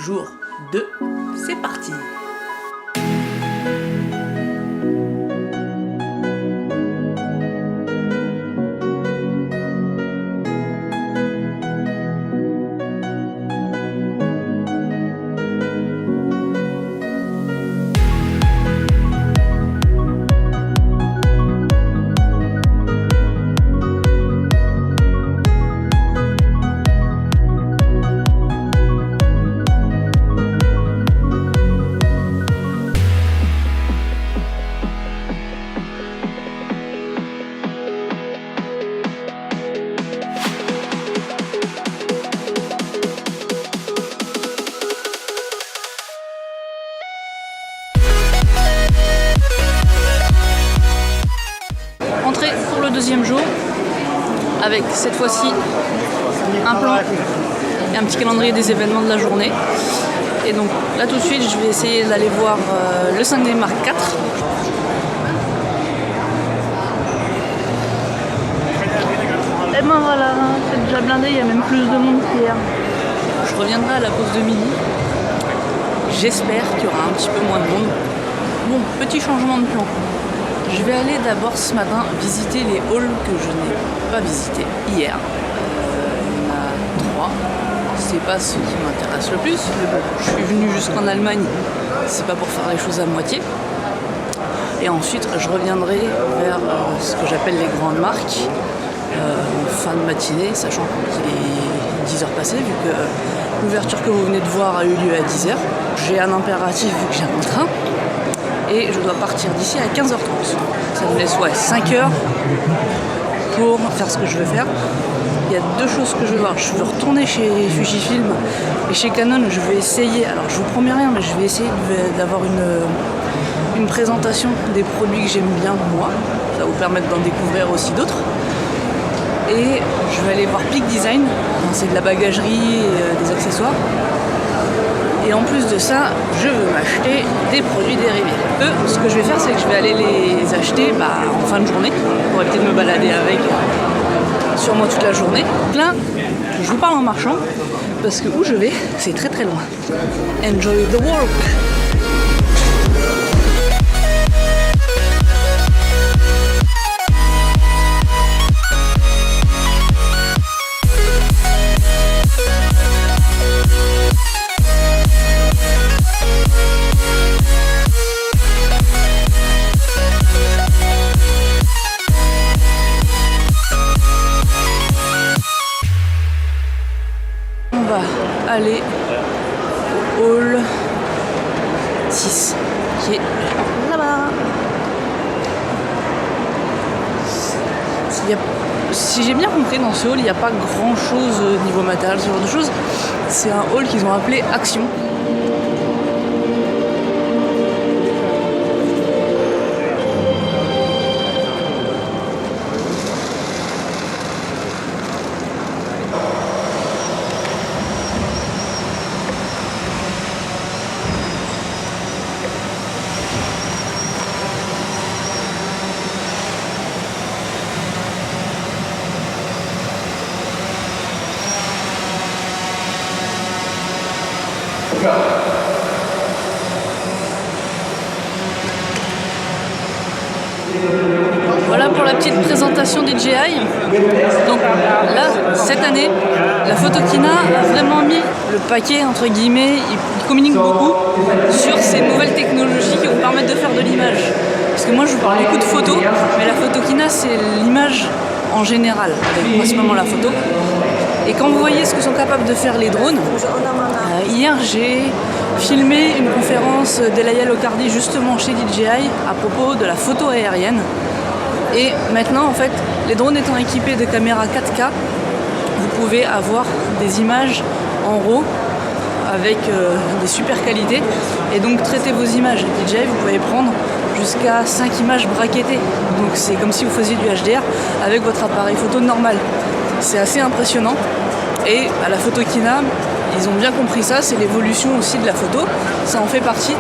jour 2, c'est parti. Entrée pour le deuxième jour, avec cette fois-ci un plan et un petit calendrier des événements de la journée. Et donc là tout de suite je vais essayer d'aller voir le 5D Mark IV. Et ben voilà, c'est déjà blindé, il y a même plus de monde qu'hier. Je reviendrai à la pause de midi. J'espère qu'il y aura un petit peu moins de monde. Bon, petit changement de plan. Je vais aller d'abord ce matin visiter les halls que je n'ai pas visités hier. Il y en a 3. C'est pas ce qui m'intéresse le plus, mais bon, je suis venue jusqu'en Allemagne, c'est pas pour faire les choses à moitié. Et ensuite, je reviendrai vers ce que j'appelle les grandes marques en fin de matinée, sachant qu'il est 10h passées, vu que l'ouverture que vous venez de voir a eu lieu à 10h. J'ai un impératif vu que j'ai un train. Et je dois partir d'ici à 15h30. Ça me laisse 5 heures pour faire ce que je veux faire. Il y a 2 choses que je veux voir. Je veux retourner chez Fujifilm et chez Canon. Je vais essayer, alors je vous promets rien, mais je vais essayer d'avoir une présentation des produits que j'aime bien moi. Ça va vous permettre d'en découvrir aussi d'autres. Et je vais aller voir Peak Design. C'est de la bagagerie et des accessoires. Et en plus de ça, je veux m'acheter des produits dérivés. Ce que je vais faire, c'est que je vais aller les acheter en fin de journée, pour éviter de me balader avec sur moi toute la journée. Donc là, je vous parle en marchant, parce que où je vais, c'est très très loin. Enjoy the walk! Aller au hall 6 qui est là-bas. Si j'ai bien compris, dans ce hall il n'y a pas grand chose niveau matériel, ce genre de choses. C'est un hall qu'ils ont appelé Action. Voilà pour la petite présentation DJI. Donc là, cette année, la Photokina a vraiment mis le paquet, entre guillemets, il communique beaucoup sur ces nouvelles technologies qui vont permettre de faire de l'image. Parce que moi je vous parle beaucoup de photos, mais la Photokina c'est l'image en général, avec principalement la photo. Et quand vous voyez ce que sont capables de faire les drones, hier j'ai filmé une conférence d'Elaya Locardi justement chez DJI à propos de la photo aérienne. Et maintenant en fait, les drones étant équipés de caméras 4K, vous pouvez avoir des images en RAW avec des super qualités et donc traiter vos images. DJI vous pouvez prendre jusqu'à 5 images braquettées, donc c'est comme si vous faisiez du HDR avec votre appareil photo normal. C'est assez impressionnant et à la Photokina ils ont bien compris ça, c'est l'évolution aussi de la photo, ça en fait partie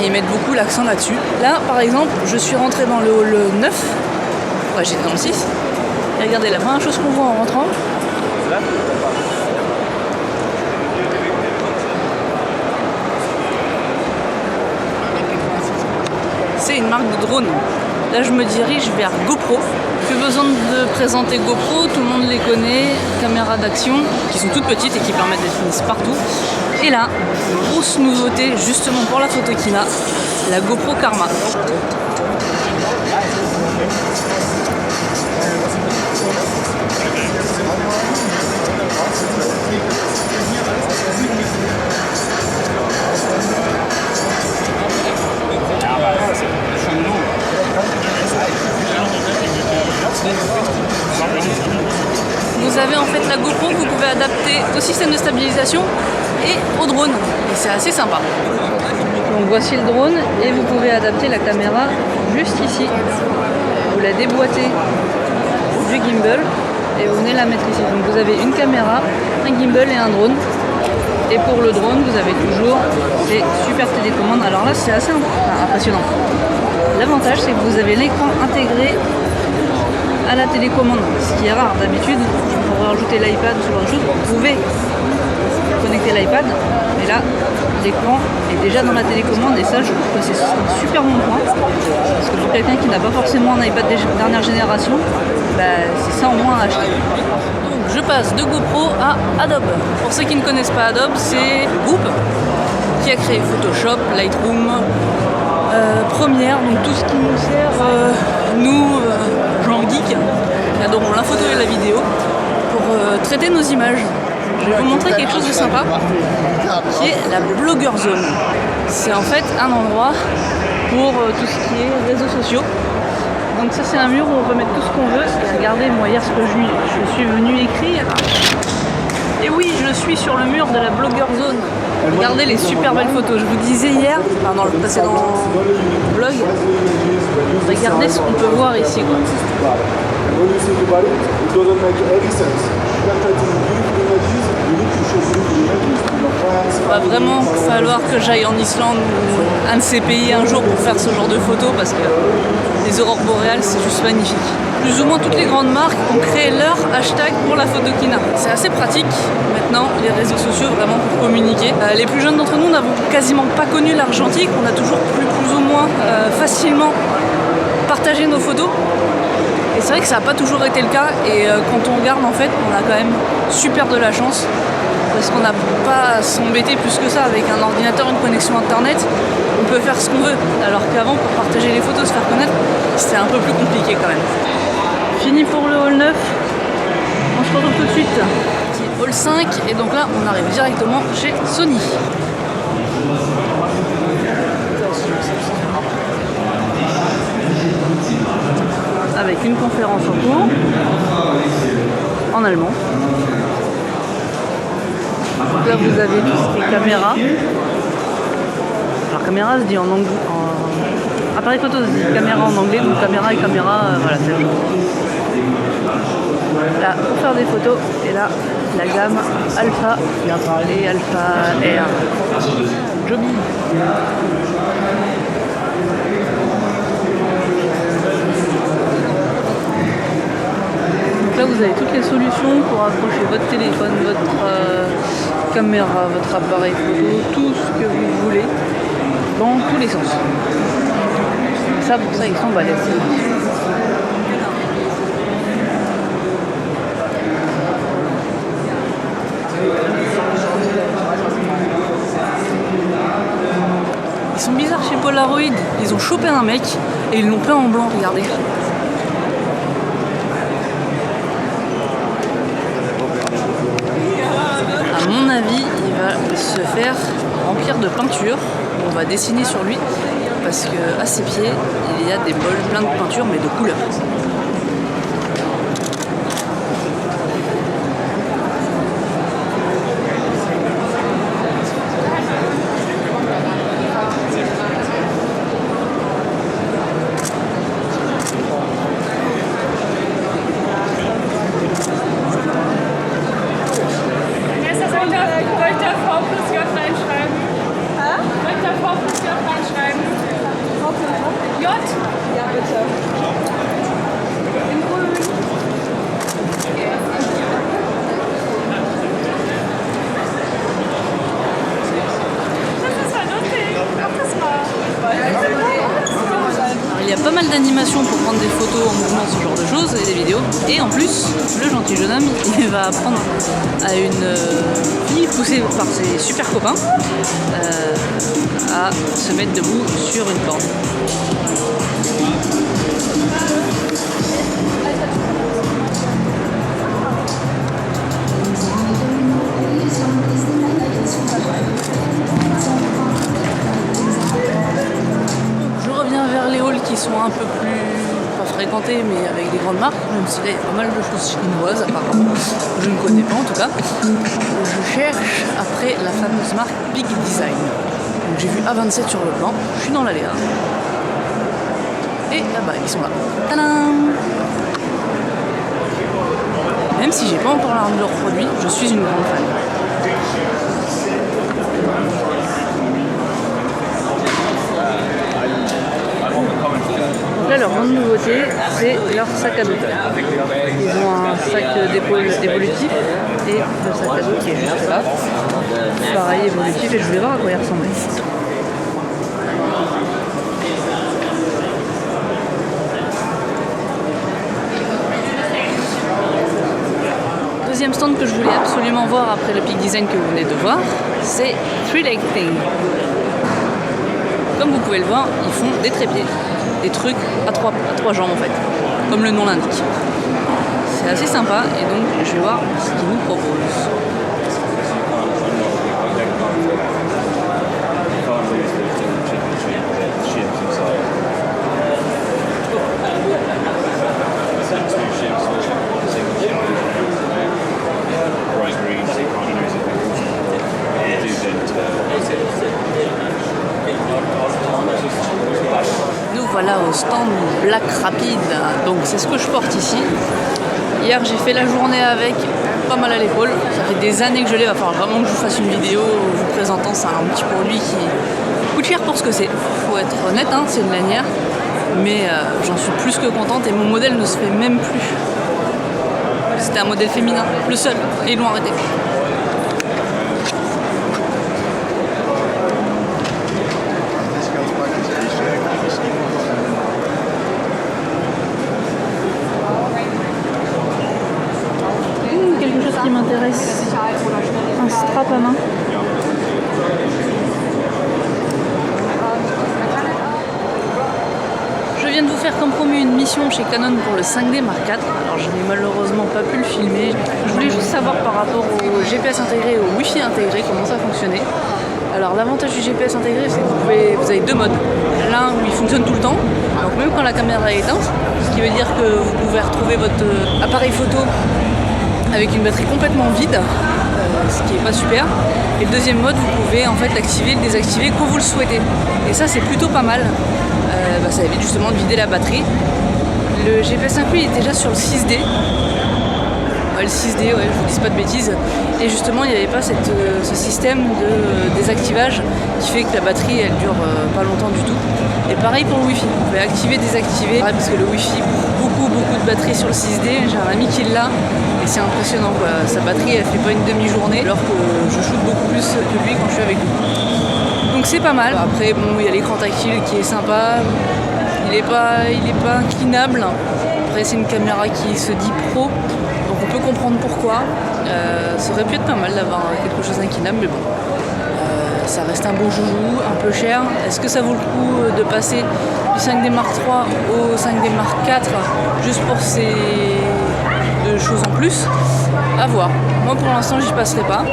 et ils mettent beaucoup l'accent là-dessus. Là par exemple je suis rentrée dans le hall 9, ouais, j'étais dans le 6 et regardez la première chose qu'on voit en rentrant, une marque de drone. Là, je me dirige vers GoPro. Plus besoin de présenter GoPro, tout le monde les connaît. Caméras d'action qui sont toutes petites et qui permettent d'être mises partout. Et là, grosse nouveauté justement pour la Photokina, la GoPro Karma. Vous avez en fait la GoPro que vous pouvez adapter au système de stabilisation et au drone. Et c'est assez sympa. Donc voici le drone et vous pouvez adapter la caméra juste ici. Vous la déboîtez du gimbal et vous venez la mettre ici. Donc vous avez une caméra, un gimbal et un drone. Et pour le drone, vous avez toujours des super télécommandes. Alors là, c'est assez impressionnant. L'avantage, c'est que vous avez l'écran intégré à la télécommande, ce qui est rare. D'habitude, pour rajouter l'iPad ou ce genre de choses, vous pouvez connecter l'iPad, mais là, l'écran est déjà dans la télécommande et ça, je trouve que c'est un super bon point. Parce que pour quelqu'un qui n'a pas forcément un iPad dernière génération, c'est ça au moins à acheter. Donc, je passe de GoPro à Adobe. Pour ceux qui ne connaissent pas Adobe, c'est le groupe qui a créé Photoshop, Lightroom, Premiere, donc tout ce qui nous sert, nous, gens geeks, qui adorons la photo et la vidéo, pour traiter nos images. Je vais vous montrer quelque chose de sympa, qui est la Blogger Zone. C'est en fait un endroit pour tout ce qui est réseaux sociaux. Donc ça c'est un mur où on peut mettre tout ce qu'on veut. Et regardez, moi hier ce que je suis venu écrire. Et oui, je suis sur le mur de la Blogger Zone. Regardez les super belles photos. Je vous disais hier, dans le précédent vlog, regardez ce qu'on peut voir ici, quoi. Il va vraiment falloir que j'aille en Islande ou un de ces pays un jour pour faire ce genre de photos parce que les aurores boréales c'est juste magnifique. Plus ou moins toutes les grandes marques ont créé leur hashtag pour la Photokina. C'est assez pratique maintenant les réseaux sociaux vraiment pour communiquer. Les plus jeunes d'entre nous n'avons quasiment pas connu l'argentique, on a toujours plus ou moins facilement partagé nos photos. Et c'est vrai que ça n'a pas toujours été le cas et quand on regarde en fait on a quand même super de la chance parce qu'on n'a pas à s'embêter plus que ça avec un ordinateur, une connexion internet, on peut faire ce qu'on veut alors qu'avant pour partager les photos, se faire connaître, c'était un peu plus compliqué quand même. Fini pour le hall 9, on se retrouve tout de suite. Hall 5 et donc là on arrive directement chez Sony. Avec une conférence en cours, en allemand. Donc là vous avez tout ce qui est caméra. Alors caméra se dit en anglais, appareil photo se dit caméra en anglais, donc caméra et caméra, voilà c'est le là pour faire des photos, et là la gamme Alpha et Alpha R. Joli. Donc là vous avez toutes les solutions pour accrocher votre téléphone, votre caméra, votre appareil photo, tout ce que vous voulez dans tous les sens. Ça pour ça ils sont balèzes. Ils sont bizarres chez Polaroid, ils ont chopé un mec et ils l'ont peint en blanc, regardez. À mon avis, il va se faire remplir de peinture. On va dessiner sur lui parce que à ses pieds, il y a des bols pleins de peinture mais de couleurs. d'animation pour prendre des photos en mouvement, ce genre de choses, et des vidéos. Et en plus, le gentil jeune homme, il va apprendre à une fille poussée par ses super copains à se mettre debout sur une corde. Vers les halls qui sont un peu plus, pas fréquentés, mais avec des grandes marques, même si là il y a pas mal de choses chinoises apparemment, je ne connais pas en tout cas. Je cherche après la fameuse marque Big Design. Donc j'ai vu A27 sur le plan, je suis dans l'Aléa. Et là-bas, ils sont là. Tadam! Même si j'ai pas encore l'arme de leurs produits, je suis une grande fan. Là, leur grande nouveauté, c'est leur sac à dos. Ils ont un sac d'épaule évolutif et le sac à dos qui est juste là. Pareil, évolutif, et je voulais voir à quoi il ressemblait. Deuxième stand que je voulais absolument voir après le Big Design que vous venez de voir, c'est Three Leg Thing. Comme vous pouvez le voir, ils font des trépieds. Des trucs à trois jambes en fait, comme le nom l'indique. C'est assez sympa et donc je vais voir ce qu'ils nous proposent. Voilà au stand Black Rapid, donc c'est ce que je porte ici. Hier j'ai fait la journée avec, pas mal à l'épaule, ça fait des années que je l'ai, va falloir vraiment que je vous fasse une vidéo vous présentant, c'est un petit produit qui coûte cher pour ce que c'est, faut être honnête, hein, c'est une lanière, mais j'en suis plus que contente et mon modèle ne se fait même plus. C'était un modèle féminin, le seul, et ils l'ont arrêté. Qui m'intéresse, un strap à main. Je viens de vous faire comme promis une mission chez Canon pour le 5D Mark IV. Alors je n'ai malheureusement pas pu le filmer. Je voulais juste savoir par rapport au GPS intégré et au Wi-Fi intégré comment ça fonctionnait. Alors l'avantage du GPS intégré, c'est que vous avez deux modes. L'un où il fonctionne tout le temps, donc même quand la caméra est éteinte, ce qui veut dire que vous pouvez retrouver votre appareil photo avec une batterie complètement vide, ce qui est pas super. Et le deuxième mode, vous pouvez en fait l'activer et le désactiver quand vous le souhaitez. Et ça c'est plutôt pas mal. Ça évite justement de vider la batterie. Le GPS inclus est déjà sur le 6D. Le 6D, ouais, je vous dis pas de bêtises. Et justement, il n'y avait pas ce système de désactivage qui fait que la batterie elle dure pas longtemps du tout. Et pareil pour le Wi-Fi, vous pouvez activer, désactiver. Pareil, parce que le Wi-Fi bouffe beaucoup de batterie sur le 6D. J'ai un ami qui l'a et c'est impressionnant quoi. Sa batterie elle fait pas une demi-journée alors que je shoot beaucoup plus que lui quand je suis avec lui. Donc c'est pas mal. Après bon, il y a l'écran tactile qui est sympa. Il est pas inclinable. Après c'est une caméra qui se dit pro. Donc on peut comprendre pourquoi. Ça aurait pu être pas mal d'avoir quelque chose d'inclinable, mais bon. Ça reste un beau joujou, un peu cher. Est-ce que ça vaut le coup de passer du 5D Mark III au 5D Mark IV juste pour ces deux choses en plus? À voir. Moi pour l'instant j'y passerai pas.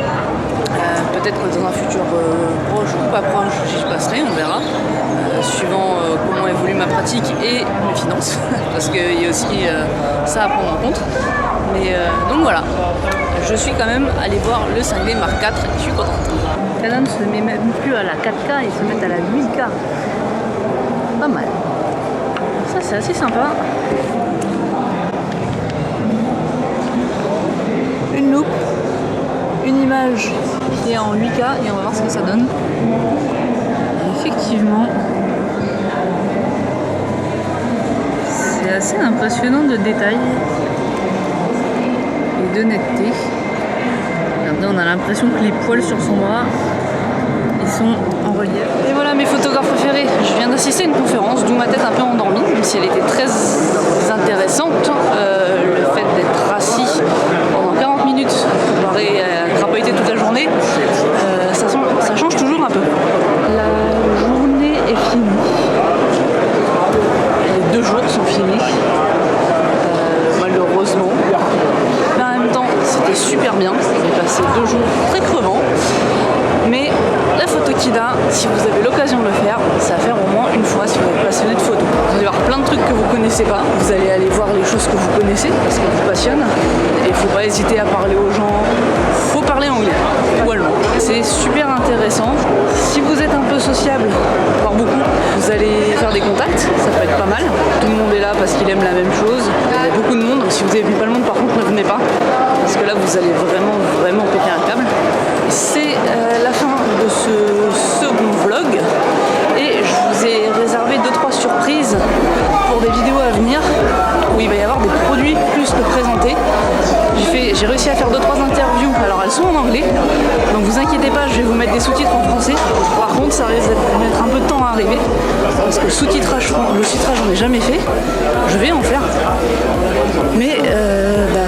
Peut-être que dans un futur proche ou pas proche j'y passerai, on verra. Suivant comment évolue ma pratique et mes finances. Parce qu'il y a aussi ça à prendre en compte. Mais donc voilà, je suis quand même allée voir le 5D Mark IV et je suis contente. Canon se met même plus à la 4K, ils se mettent à la 8K. Pas mal. Ça c'est assez sympa. Une loupe, une image qui est en 8K et on va voir ce que ça donne. Effectivement, c'est assez impressionnant de détails et de netteté. Regardez, on a l'impression que les poils sur son bras, ils sont en relief. Et voilà mes photographes préférés. Je viens d'assister à une conférence, d'où ma tête un peu endormie, même si elle était très intéressante. Le fait d'être assis pendant 40 minutes comparé à crapahuter toute la journée, ça change toujours un peu. La journée est finie. Les 2 jours sont finis. Malheureusement. Mais en même temps, c'était super bien. J'ai passé 2 jours très crevants. Mais la photo Kida, si vous avez l'occasion de le faire, ça va faire au moins une fois si vous êtes passionné de photo. Vous allez voir plein de trucs que vous connaissez pas. Vous allez aller voir les choses que vous connaissez parce qu'elles vous passionnent. Et il ne faut pas hésiter à parler aux gens. Faut parler anglais ou allemand. C'est super intéressant. Si vous êtes un peu sociable, voire beaucoup, vous allez faire des contacts. Ça peut être pas mal. Tout le monde est là parce qu'il aime la même chose. Il y a beaucoup de monde. Si vous n'avez vu pas le monde, par contre, ne venez pas. Parce que là, vous allez vraiment péter un câble. C'est la fin de ce second vlog et je vous ai réservé 2-3 surprises pour des vidéos à venir où il va y avoir des produits plus que présentés. J'ai réussi à faire 2-3 interviews, alors elles sont en anglais, donc vous inquiétez pas, je vais vous mettre des sous-titres en français. Par contre ça risque de mettre un peu de temps à arriver parce que le sous-titrage j'en ai jamais fait, je vais en faire, mais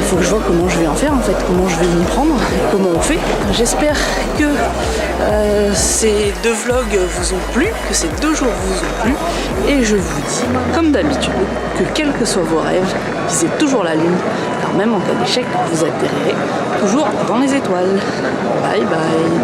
faut que je vois comment je vais en faire en fait, comment je vais m'y prendre, comment on fait. J'espère que ces 2 vlogs vous ont plu, que ces 2 jours vous ont plu, et je vous dis, comme d'habitude, que quels que soient vos rêves, visez toujours la lune, car même en cas d'échec, vous atterrirez toujours dans les étoiles. Bye bye.